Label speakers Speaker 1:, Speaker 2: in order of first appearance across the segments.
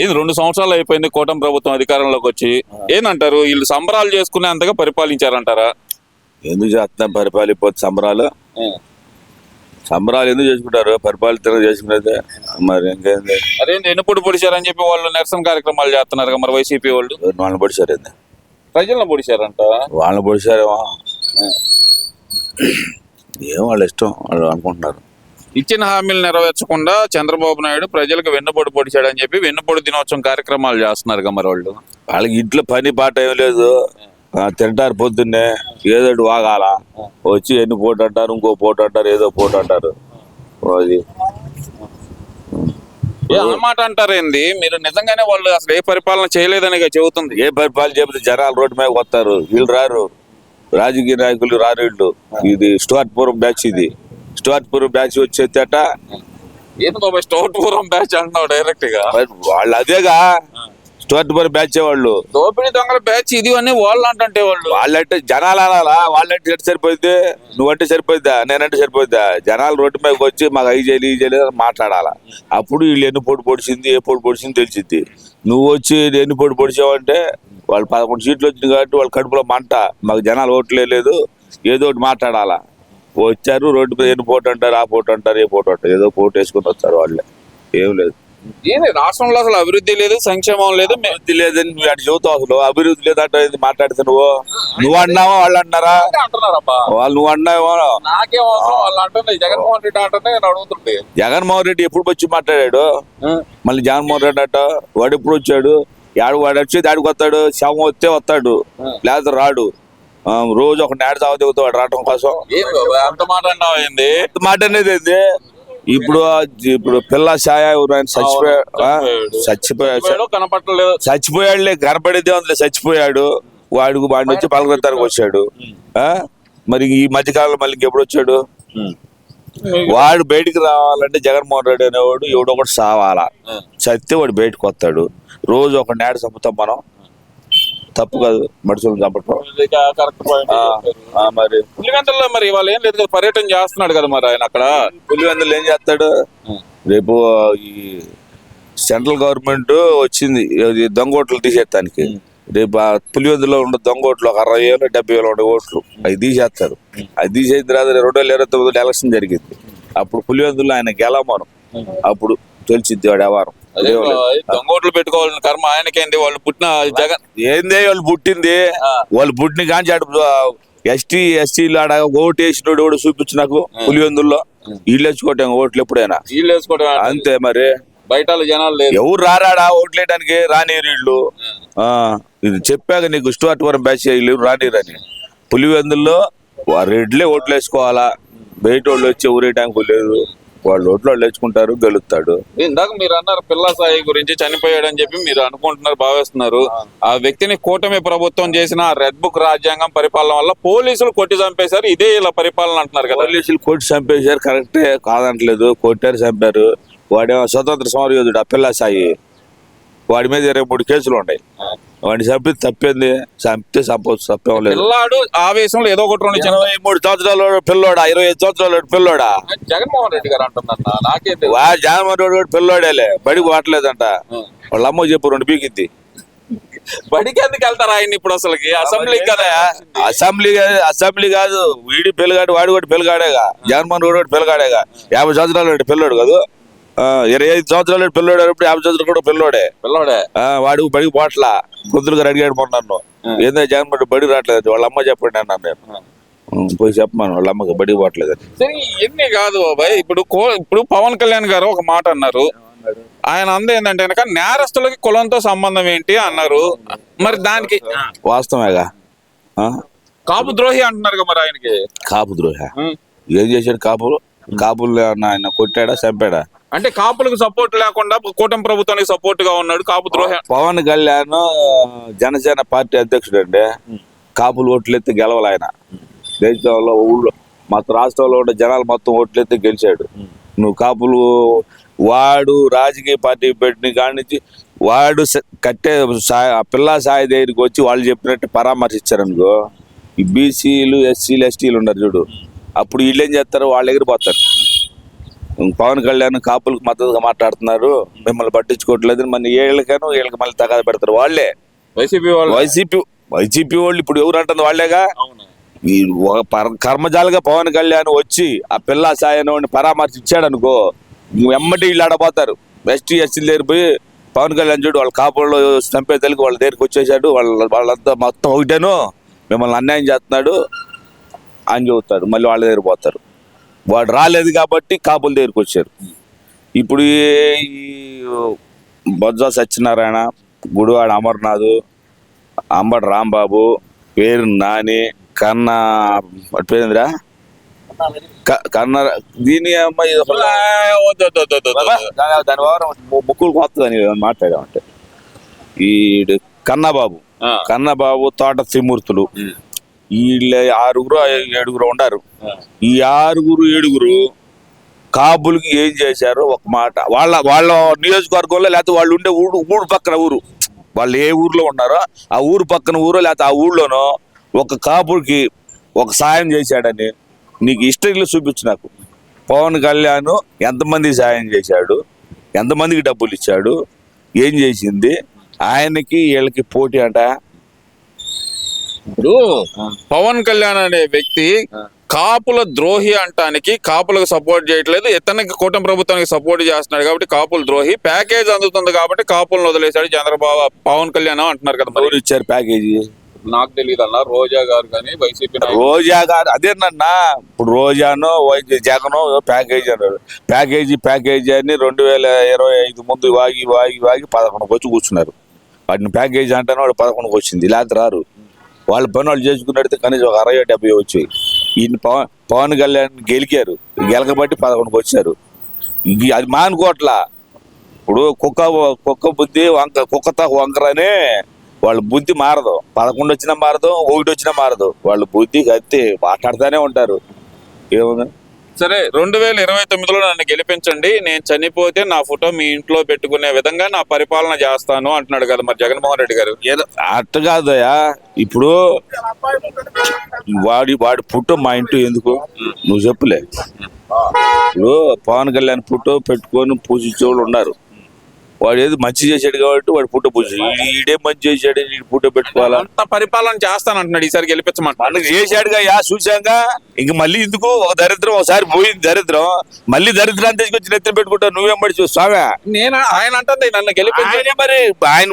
Speaker 1: ఇది 2 సంవత్సరాలు అయిపోయింది కూటమి ప్రభుత్వం అధికారంలోకి వచ్చి. ఏందంటారు, వీళ్ళు సంబరాలు చేసుకునే అంతగా పరిపాలించారంటారా?
Speaker 2: ఎందుకు చేస్తున్నాం పరిపాలిపోతే సంబరాలు? సంబరాలు ఎందుకు చేసుకుంటారు? పరిపాలిత చేసుకునేది మరి ఇంకేంది?
Speaker 1: అదేంటి ఎన్నుపొడి పొడిచారని చెప్పి వాళ్ళు నిరసన కార్యక్రమాలు చేస్తున్నారు మరి వైసీపీ వాళ్ళు.
Speaker 2: వాళ్ళని పొడిచారు ఏంది?
Speaker 1: ప్రజలను పొడిచారంట.
Speaker 2: వాళ్ళని పొడిచారేమో, ఏం వాళ్ళ ఇష్టం, వాళ్ళు అనుకుంటున్నారు.
Speaker 1: ఇచ్చిన హామీలు నెరవేర్చకుండా చంద్రబాబు నాయుడు ప్రజలకు వెన్నుపొడి పొడిచాడని చెప్పి వెన్నుపొడి దినోత్సవం కార్యక్రమాలు చేస్తున్నారు మరి వాళ్ళు.
Speaker 2: వాళ్ళకి ఇంట్లో పని పాట ఏం లేదు, తింటారు పొద్దున్నే ఏదో ఒకటి వాగాల, వచ్చి ఎన్ని పోటు అంటారు, ఇంకో పోటు అంటారు, ఏదో పోటు అంటారు. అది
Speaker 1: అన్నమాట అంటారేంది మీరు? నిజంగానే వాళ్ళు అసలు ఏ పరిపాలన చేయలేదని చెబుతుంది.
Speaker 2: ఏ పరిపాలన చెబితే జనాలు రోడ్డు మీద వస్తారు, వీళ్ళు రారు, రాజకీయ నాయకులు రారు వీళ్ళు. ఇది స్టార్ట్పురం బ్యాచ్, ఇది స్టార్ట్పురం బ్యాచ్ వచ్చేట.
Speaker 1: ఏంటో స్టోర్పురం బ్యాచ్ అంటున్నావు డైరెక్ట్ గా.
Speaker 2: వాళ్ళు అదేగా స్టార్ట్పురం బ్యాచ్ వాళ్ళు,
Speaker 1: దోపిడీ దొంగల బ్యాచ్ ఇది అని వాళ్ళు అంటే
Speaker 2: వాళ్ళంటే జనాలు అనాలా? వాళ్ళంటే ఎట్టు సరిపోద్ది? నువ్వంటే సరిపోద్దా, నేనంటే సరిపోద్దా? జనాలు రోడ్డు మీదకి వచ్చి మాకు అవి చేయలేదు ఈ చేయలేదు మాట్లాడాలా. అప్పుడు వీళ్ళు ఎన్ని పొడి పొడిచింది, ఏ పొడి పొడిచింది తెలిసింది. నువ్వు వచ్చి ఎన్ని పొడి పొడిచావంటే వాళ్ళు 11 సీట్లు వచ్చింది కాబట్టి వాళ్ళ కడుపులో మంట, మాకు జనాలు ఓట్లే లేదు, ఏదో ఒకటి మాట్లాడాలా. వచ్చారు రోడ్డు మీద ఎన్ని పోటు అంటారు, ఆ పోటు అంటారు, ఏ పోటు అంటారు, ఏదో పోటు వేసుకుని వస్తారు వాళ్ళే. ఏం లేదు.
Speaker 1: ఏంది రాష్ట్రంలో అసలు అభివృద్ధి లేదు, సంక్షేమం లేదు,
Speaker 2: అభివృద్ధి లేదని నువ్వు అటు చెబుతావు. అసలు అభివృద్ధి లేదంటే మాట్లాడితే నువ్వు అన్నావా వాళ్ళు అన్నారా? వాళ్ళు నువ్వు అన్నావో?
Speaker 1: నాకేం వాళ్ళు అంటే జగన్మోహన్ రెడ్డి అంటే నేను అడుగుతుంటే.
Speaker 2: జగన్మోహన్ రెడ్డి ఎప్పుడు వచ్చి మాట్లాడాడు? మళ్ళీ జగన్మోహన్ రెడ్డి అట వాడు ఎప్పుడు వచ్చాడు? వాడు వచ్చేది ఆడికి వస్తాడు, శవం వస్తే వస్తాడు, లేకపోతే రాడు. రోజు ఒక నేడు తాగు దిగుతాడు వాడు రావటం కోసం.
Speaker 1: అంత మాట అన్నావు ఏంది?
Speaker 2: మాట అనేది ఏంది? ఇప్పుడు పిల్ల సాయ చచ్చిపోయాడు,
Speaker 1: కనపడలేదు.
Speaker 2: చచ్చిపోయాడులే, కనపడేదే అందులో చచ్చిపోయాడు. వాడికి వాడిని వచ్చి పలకరితానికి వచ్చాడు. మరి ఈ మధ్యకాలంలో మళ్ళీ ఇంకెప్పుడు వచ్చాడు? వాడు బయటికి రావాలంటే జగన్మోహన్ రెడ్డి అనేవాడు ఎవడో ఒకటి సావాలా, చస్తే వాడు బయటకు వస్తాడు. రోజు ఒక నేడు చంపుతాం మనం, తప్పు కాదు మనుషులను చంపటం. మరి
Speaker 1: పులివెందుల్లో మరి వాళ్ళు ఏం లేదు, పర్యటన చేస్తున్నాడు కదా మరి ఆయన అక్కడ.
Speaker 2: పులివెందులు ఏం చేస్తాడు? రేపు ఈ సెంట్రల్ గవర్నమెంట్ వచ్చింది దొంగోట్లు తీసేస్తానికి. రేపు ఆ పులివెందులో ఉన్న దొంగోట్లు ఒక 60,000 70,000 ఉండే ఓట్లు అవి తీసేస్తారు. అది తీసేసిన తర్వాత 2029 ఎలక్షన్ జరిగింది. అప్పుడు పులివెందులో ఆయన గెలవమను, అప్పుడు తెలిసిద్ది వాడు వ్యవహారం.
Speaker 1: దొంగోట్లు పెట్టుకోవాలని కర్మ ఆయనకేంది? వాళ్ళు పుట్టిన జగన్
Speaker 2: ఏందే వాళ్ళు పుట్టింది, వాళ్ళు పుట్టిన కాంచి ఎస్టీలు ఆడ ఓటు వేసినోడు కూడా చూపించు నాకు. పులివెందుల్లో వీళ్ళు వేసుకోవటం ఓట్లు ఎప్పుడైనా
Speaker 1: వీళ్ళు వేసుకోవడం
Speaker 2: అంతే. మరి
Speaker 1: బయట జనాలు లేదు,
Speaker 2: ఎవరు రారాడా ఓట్లేయడానికి? రానిరు వీళ్ళు. ఇది చెప్పాక నీకు స్టార్ట్పురం బ్యాచ్ వీళ్ళు రానిరని. పులివెందుల్లో రెడ్లే ఓట్లు వేసుకోవాలా, బయట వాళ్ళు వచ్చి ఊరేయడానికి లేదు. వాళ్ళు ఓట్లు వాళ్ళు వేసుకుంటారు, గెలుస్తాడు.
Speaker 1: ఇందాక మీరు అన్నారు పిల్ల సాయి గురించి చనిపోయాడని చెప్పి మీరు అనుకుంటున్నారు, భావిస్తున్నారు. ఆ వ్యక్తిని కూటమి ప్రభుత్వం చేసిన రెడ్ బుక్ రాజ్యాంగం పరిపాలన వల్ల పోలీసులు కొట్టి చంపేశారు, ఇదే ఇలా పరిపాలన అంటున్నారు కదా.
Speaker 2: పోలీసులు కొట్టి చంపేశారు, కరెక్టే కాదంటలేదు, కొట్టారు చంపారు. వాడేమో స్వతంత్ర సమరయోధుడు ఆ పిల్ల సాయి, వాడి మీద 23 కేసులు ఉన్నాయి. వాడిని చంపి తప్పింది, చంపితే చంపవచ్చు, తప్పేం లేదు.
Speaker 1: పిల్లాడు ఆవేశంలో ఏదో ఒకటి
Speaker 2: 23 సంవత్సరాల పిల్లోడా, 25 సంవత్సరాల పిల్లోడా?
Speaker 1: జగన్మోహన్ రెడ్డి గారు అంటున్నా నాకేంటి?
Speaker 2: జగన్మోహన్ రెడ్డి పిల్లోడేలే, బడికి వాటలేదంట. వాళ్ళ అమ్మ చెప్పు 2 పీకింది.
Speaker 1: బడికి ఎందుకు వెళ్తారు ఆయన ఇప్పుడు? అసలుకి అసెంబ్లీ కదా.
Speaker 2: అసెంబ్లీ కాదు, వీడి పిల్లగాడు, వాడు కూడా పిల్లగాడేగా. జగన్మోహన్ రెడ్డి కూడా పిల్లగాడేగా. 50 సంవత్సరాలు పిల్లోడు కాదు, 25 సంవత్సరాలు పిల్లోడు. ఇప్పుడు 50 సంవత్సరాలు కూడా పిల్లోడే. వాడు బడికి పోట్ల కుదురుగా అడిగాడు మొన్న నన్ను, ఏందో జగన్మోహన్ రెడ్డి బడికి రావట్లేదు. వాళ్ళ అమ్మ చెప్పండి అన్నాను నేను. పోయి చెప్పమాను వాళ్ళ అమ్మకి బడికి పోవట్లేదు.
Speaker 1: ఇవన్నీ కాదు బాబాయ్, ఇప్పుడు పవన్ కళ్యాణ్ గారు ఒక మాట అన్నారు. ఆయన అందే ఏంటంటే కనుక నేరస్తులకి కులంతో సంబంధం ఏంటి అన్నారు. మరి దానికి
Speaker 2: వాస్తవేగా,
Speaker 1: కాపు ద్రోహి అంటున్నారు మరి ఆయనకి.
Speaker 2: కాపు ద్రోహి ఏం చేశాడు? కాపులు ఆయన కొట్టాడా, చంపాడా?
Speaker 1: అంటే కాపులకు సపోర్ట్ లేకుండా కూటమి ప్రభుత్వానికి సపోర్ట్ గా ఉన్నాడు కాపు ద్రోహి.
Speaker 2: పవన్ కళ్యాణ్ జనసేన పార్టీ అధ్యక్షుడు అండి. కాపులు ఓట్లెత్తి గెలవాలి ఆయన. దేశంలో ఊళ్ళో మొత్తం రాష్ట్రంలో ఉండే జనాలు మొత్తం ఓట్లెత్తి గెలిచాడు. నువ్వు కాపులు వాడు రాజకీయ పార్టీ పెట్టిన కాడి నుంచి వాడు కట్టే పిల్ల సాయి దగ్గరికి వచ్చి వాళ్ళు చెప్పినట్టు పరామర్శించారనుకో, ఈ బీసీలు ఎస్సీలు ఎస్టీలు ఉన్నారు చూడు, అప్పుడు వీళ్ళు ఏం చేస్తారు? వాళ్ళ దగ్గర పోతారు. పవన్ కళ్యాణ్ కాపులకు మద్దతుగా మాట్లాడుతున్నారు, మిమ్మల్ని పట్టించుకోవట్లేదు, మన వీళ్ళకి మళ్ళీ తగాద పెడతారు వాళ్ళే.
Speaker 1: వైసీపీ వాళ్ళు
Speaker 2: వైసీపీ వాళ్ళు ఇప్పుడు ఎవరు అంటుంది వాళ్ళేగా. ఈ కర్మజాలుగా పవన్ కళ్యాణ్ వచ్చి ఆ పిల్ల సాయని పరామర్శించాడు అనుకో, వెమ్మటి వీళ్ళు ఆడపోతారు. ఎస్టీ ఎస్సీల దగ్గర పోయి పవన్ కళ్యాణ్ చూడు వాళ్ళ కాపుల్లో చంపేదలికి వాళ్ళ దగ్గరికి వచ్చేసాడు, వాళ్ళంతా మొత్తం ఒకటేను మిమ్మల్ని అన్యాయం చేస్తున్నాడు అని చెబుతాడు. మళ్ళీ వాళ్ళ దగ్గర పోతారు. వాడు రాలేదు కాబట్టి కాపుల దగ్గరికి వచ్చారు. ఇప్పుడు ఈ బొజ్జ సత్యనారాయణ, గుడివాడ అమర్నాథ్, అంబటి రాంబాబు, పేరు నాని, కన్నా పేరేంద్రా కన్న దీని అమ్మాయి దాని వారం ముక్కులు కొత్తదని మాట్లాడామంటే ఈ కన్నబాబు, తోట త్రిమూర్తులు, వీళ్ళ 6-7 ఉండారు. ఈ 6-7 కాపులకి ఏం చేశారో ఒక మాట, వాళ్ళ నియోజకవర్గంలో లేకపోతే వాళ్ళు ఉండే ఊరు పక్కన ఊరు, వాళ్ళు ఏ ఊర్లో ఉన్నారో ఆ ఊరు పక్కన ఊరో లేకపోతే ఆ ఊళ్ళోనో ఒక కాపుకి ఒక సాయం చేశాడని నీకు హిస్టరీలో చూపించు నాకు. పవన్ కళ్యాణ్ ఎంతమందికి సాయం చేశాడు, ఎంతమందికి డబ్బులు ఇచ్చాడు, ఏం చేసింది, ఆయనకి వీళ్ళకి పోటీ అంట.
Speaker 1: ఇప్పుడు పవన్ కళ్యాణ్ అనే వ్యక్తి కాపుల ద్రోహి అంటానికి కాపులకు సపోర్ట్ చేయట్లేదు, ఇతనికి కూటమి ప్రభుత్వానికి సపోర్ట్ చేస్తున్నాడు కాబట్టి కాపుల ద్రోహి. ప్యాకేజ్ అందుతుంది కాబట్టి కాపులను వదిలేశాడు చంద్రబాబు, పవన్ కళ్యాణ్ అంటున్నారు కదా.
Speaker 2: ఎవరు ఇచ్చారు ప్యాకేజీ?
Speaker 1: నాకు తెలియదు అన్న. రోజా గారు కానీ వైసీపీ
Speaker 2: రోజా గారు అదేనన్నా. ఇప్పుడు రోజాను జగను ప్యాకేజీ అన్నాడు. ప్యాకేజీ అని 2025 ముందు వాగి 11కి వచ్చి కూర్చున్నారు. వాటిని ప్యాకేజీ అంటాను, వాడు 11కి వచ్చింది, లేకపోతే రారు. వాళ్ళ పని వాళ్ళు చేసుకున్నట్టయితే కనీసం ఒక 60-70 వచ్చాయి. ఈయన పవన్ కళ్యాణ్ గెలికారు, గెలకబట్టి 11కి వచ్చారు. అది మానుకోట్లా. ఇప్పుడు కుక్క బుద్ధి కుక్కతో వంకరనే వాళ్ళ బుద్ధి మారదు. 11 వచ్చినా మారదు, 1 వచ్చినా మారదు. వాళ్ళ బుద్ధి కత్తి మాట్లాడుతూనే ఉంటారు. ఏముంది?
Speaker 1: సరే, 2029లో నన్ను గెలిపించండి, నేను చనిపోతే నా ఫోటో మీ ఇంట్లో పెట్టుకునే విధంగా నా పరిపాలన చేస్తాను అంటున్నాడు కదా మరి జగన్మోహన్ రెడ్డి గారు.
Speaker 2: అట్ట కాదయా, ఇప్పుడు వాడి ఫోటో మా ఇంట్లో ఎందుకు నువ్వు చెప్పులే. ఇప్పుడు పవన్ కళ్యాణ్ ఫోటో పెట్టుకొని పూజించే వాళ్ళు ఉన్నారు. వాడు ఏది మంచి చేశాడు కాబట్టి వాడు ఫోటో పూజ, ఈడే మంచి చేశాడు ఫోటో పెట్టుకోవాలా?
Speaker 1: అంత పరిపాలన చేస్తానంటున్నాడు, ఈసారి గెలిపించమంట.
Speaker 2: మనకు చేశాడుగా, చూసాంగా. ఇంక మళ్ళీ ఎందుకు? ఒక దరిద్రం ఒకసారి పోయింది దరిద్రం, మళ్ళీ దరిద్రాన్ని తీసుకొచ్చి నెత్తిన పెట్టుకుంటావు. నువ్వేం పడి స్వామి?
Speaker 1: నేను ఆయన అంటే నన్ను గెలిపించే
Speaker 2: మరి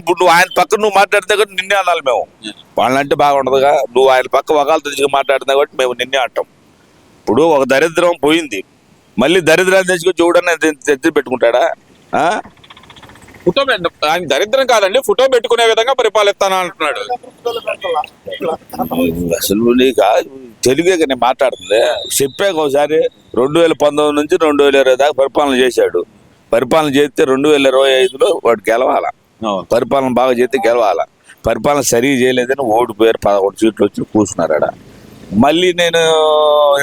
Speaker 2: నువ్వు ఆయన పక్కన నువ్వు మాట్లాడితే కాబట్టి నిన్నే అనాలి మేము. వాళ్ళంటే బాగుండదుగా. నువ్వు ఆయన పక్క ఒకళ్ళు తెచ్చుకు మాట్లాడుతున్నావు కాబట్టి మేము నిన్నే అంటాం. ఇప్పుడు ఒక దరిద్రం పోయింది, మళ్ళీ దరిద్రాన్ని తెచ్చుకొని చూడని ఎత్తి పెట్టుకుంటాడా?
Speaker 1: ఫోటో ఆయన దరిద్రం కాదండి, ఫోటో పెట్టుకునే విధంగా పరిపాలిస్తాను అంటున్నాడు.
Speaker 2: అసలు నీకు తెలుగే నేను మాట్లాడుతుంది. చెప్పాక ఒకసారి 2019 నుంచి 2020 దాకా పరిపాలన చేశాడు. పరిపాలన చేస్తే 2025లో వాడు గెలవాలా. పరిపాలన బాగా చేస్తే గెలవాలా. పరిపాలన సరిగా చేయలేదని ఓడిపోయారు, 11 సీట్లు వచ్చి కూర్చున్నారు ఆడ. మళ్ళీ నేను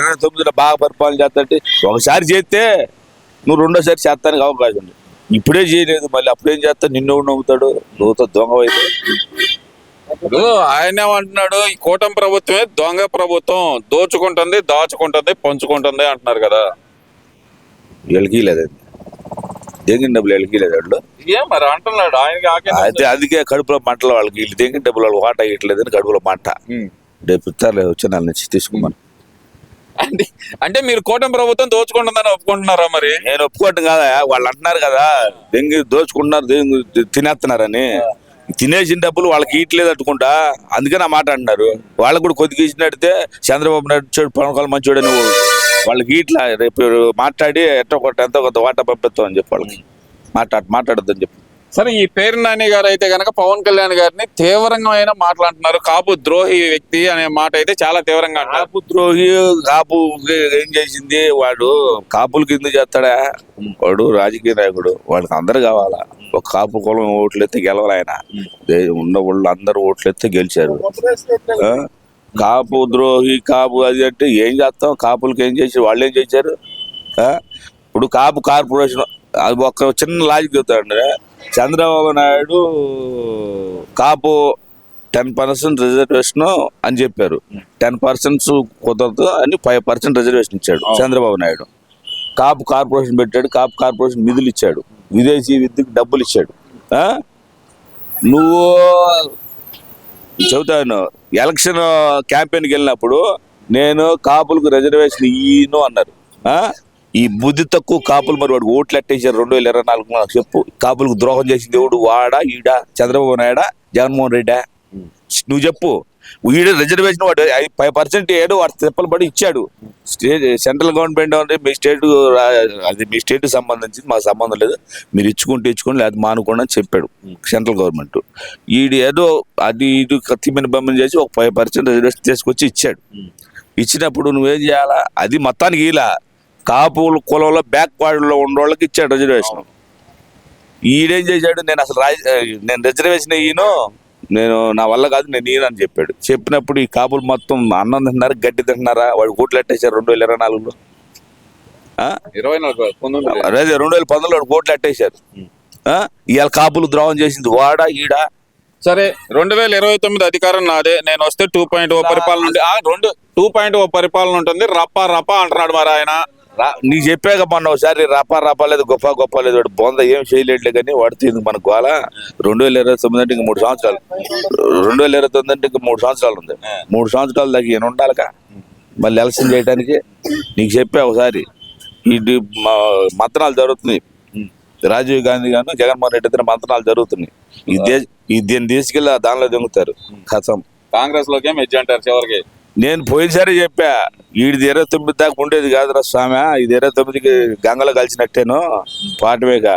Speaker 2: 29లో బాగా పరిపాలన చేస్తాంటే ఒకసారి చేస్తే నువ్వు రెండోసారి చేస్తానికి అవకాశం ఉంది. ఇప్పుడే చేయలేదు, మళ్ళీ అప్పుడేం చేస్తా? నిన్ను నమ్ముతాడు, నువ్వుతో దొంగ అయితే.
Speaker 1: ఇప్పుడు ఆయన ఏమంటున్నాడు, ఈ కూటమి ప్రభుత్వమే దొంగ ప్రభుత్వం, దోచుకుంటుంది, దాచుకుంటుంది, పంచుకుంటుంది అంటున్నారు కదా.
Speaker 2: ఎలికి లేదు, దెంగిన డబ్బులు ఎలికి లేదు వాళ్ళు.
Speaker 1: ఏం మరి అంటున్నాడు ఆయనకి.
Speaker 2: అయితే అందుకే కడుపులో మంటలు వాళ్ళకి, వీళ్ళు దెంగిన డబ్బులు వాళ్ళు వాటా ఇట్లేదని కడుపులో మంట. రేపు ఇస్తారులే, వచ్చి నెల నుంచి తీసుకోమని.
Speaker 1: అంటే మీరు కూటమి ప్రభుత్వం దోచుకుంటుందని ఒప్పుకుంటున్నారా? మరి
Speaker 2: నేను ఒప్పుకోవటం కాదా, వాళ్ళు అంటున్నారు కదా దెంగి దోచుకుంటున్నారు, తినేస్తున్నారని. తినేసిన డబ్బులు వాళ్ళకి ఇట్లేదు అట్టుకుంటా, అందుకని ఆ మాట అంటున్నారు. వాళ్ళకి కూడా కొద్దిగా ఇచ్చినట్టే చంద్రబాబు నాయుడు చూడు పవన్ కళ్యాణ్ మంచోడు నువ్వు వాళ్ళకి ఇట్లా రేపు మాట్లాడి ఎంతో కొంత వాటా పంపిస్తాం అని చెప్పి వాళ్ళకి మాట్లాడొద్దని చెప్పి.
Speaker 1: సరే, ఈ పేరు నాని గారు అయితే కనుక పవన్ కళ్యాణ్ గారిని తీవ్రంగా మాట్లాడుతున్నారు. కాపు ద్రోహి వ్యక్తి అనే మాట అయితే చాలా తీవ్రంగా.
Speaker 2: కాపు ద్రోహి, కాపు ఏం చేసింది? వాడు కాపులకి ఎందుకు చేస్తాడా? వాడు రాజకీయ నాయకుడు, వాడికి అందరు కావాలా. ఒక కాపు కులం ఓట్లెత్తే గెలవాలి ఆయన. ఉన్న వాళ్ళు అందరు ఓట్లెత్తే గెలిచారు. కాపు ద్రోహి, కాపు అది అంటే ఏం చేస్తాం? కాపులకి ఏం చేశారు? వాళ్ళు ఏం చేశారు? ఇప్పుడు కాపు కార్పొరేషన్ అది ఒక చిన్న లాజిక్ చెప్తాడు. చంద్రబాబు నాయుడు కాపు 10% రిజర్వేషన్ అని చెప్పారు. 10% కుదరదు అని 5% రిజర్వేషన్ ఇచ్చాడు చంద్రబాబు నాయుడు. కాపు కార్పొరేషన్ పెట్టాడు, కాపు కార్పొరేషన్ నిధులు ఇచ్చాడు, విదేశీ విద్యకు డబ్బులు ఇచ్చాడు. నువ్వు చెబుతాను, ఎలక్షన్ క్యాంపెయిన్కి వెళ్ళినప్పుడు నేను కాపులకు రిజర్వేషన్ ఇయ్యను అన్నారు. ఈ బుద్ధి తక్కువ కాపులు మరి వాడు ఓట్లు ఎట్టేసారు 2024 నాకు చెప్పు. కాపులకు ద్రోహం చేసింది ఎవడు? వాడా ఈడా? చంద్రబాబు నాయుడా? జగన్మోహన్ రెడ్డా? నువ్వు చెప్పు. వీడు రిజర్వేషన్ వాడు 5% ఏడు వాడు తిప్పలు పడి ఇచ్చాడు. స్టేట్ సెంట్రల్ గవర్నమెంట్ అంటే మీ స్టేట్, అది మీ స్టేట్కి సంబంధించింది, మాకు సంబంధం లేదు, మీరు ఇచ్చుకుంటే ఇచ్చుకోండి లేదా మానుకోండి అని చెప్పాడు సెంట్రల్ గవర్నమెంట్. వీడు ఏదో అది ఇటు కత్తిమైన బొమ్మను చేసి ఒక 5% రిజర్వేషన్ తీసుకొచ్చి ఇచ్చాడు. ఇచ్చినప్పుడు నువ్వేం చేయాలా? అది మొత్తానికి ఇలా కాపుల కులంలో బ్యాక్వర్డ్లో ఉన్న వాళ్ళకి ఇచ్చాడు రిజర్వేషన్. ఈడేం చేశాడు? నేను అసలు నేను రిజర్వేషన్ ఇయ్యను, నేను నా వల్ల కాదు, నేను ఇయ్యను అని చెప్పాడు. చెప్పినప్పుడు ఈ కాపులు మొత్తం అన్నం తింటున్నారా, గడ్డి తింటున్నారా? వాడు కోట్లు ఎట్టేశారు 2024లో. అదే 2019లో వాడు కోట్లు ఎట్టేశారు. ఇవాళ కాపులు ద్రోహం చేసింది వాడా ఈడా?
Speaker 1: సరే, 2029 అధికారం నాదే, నేను వస్తే 2.0 పరిపాలన ఉంది. 2.0 పరిపాలన ఉంటుంది. రప్ప రప్ప అంటున్నాడు మరి ఆయన.
Speaker 2: నీకు చెప్పాక మొన్న ఒకసారి రప్ప లేదు, గొప్ప లేదు, వాడు బొంద ఏం చేయలేట్లే కానీ వాడు తింది మన గోళ. 2029 అంటే ఇంక 3 సంవత్సరాలు, 2029 అంటే ఇంక 3 సంవత్సరాలు ఉంది. 3 సంవత్సరాలు దాకా ఈయన ఉండాలిగా మళ్ళీ ఎలక్షన్ చేయడానికి. నీకు చెప్పా ఒకసారి, ఇది మంత్రాలు జరుగుతున్నాయి. రాజీవ్ గాంధీ గాను జగన్మోహన్ రెడ్డి ఇద్దరు మంత్రాలు జరుగుతున్నాయి. దీన్ని తీసుకెళ్ళి దానిలో దిగుతారు. కథం
Speaker 1: కాంగ్రెస్ లోకి మెచ్చి అంటారు చివరికి.
Speaker 2: నేను పోయినసారి చెప్పా, వీడిది 29 దాకా ఉండేది కాదురా స్వామి, ఇది 29కి గంగలో కలిసినట్టేను పాటవేగా.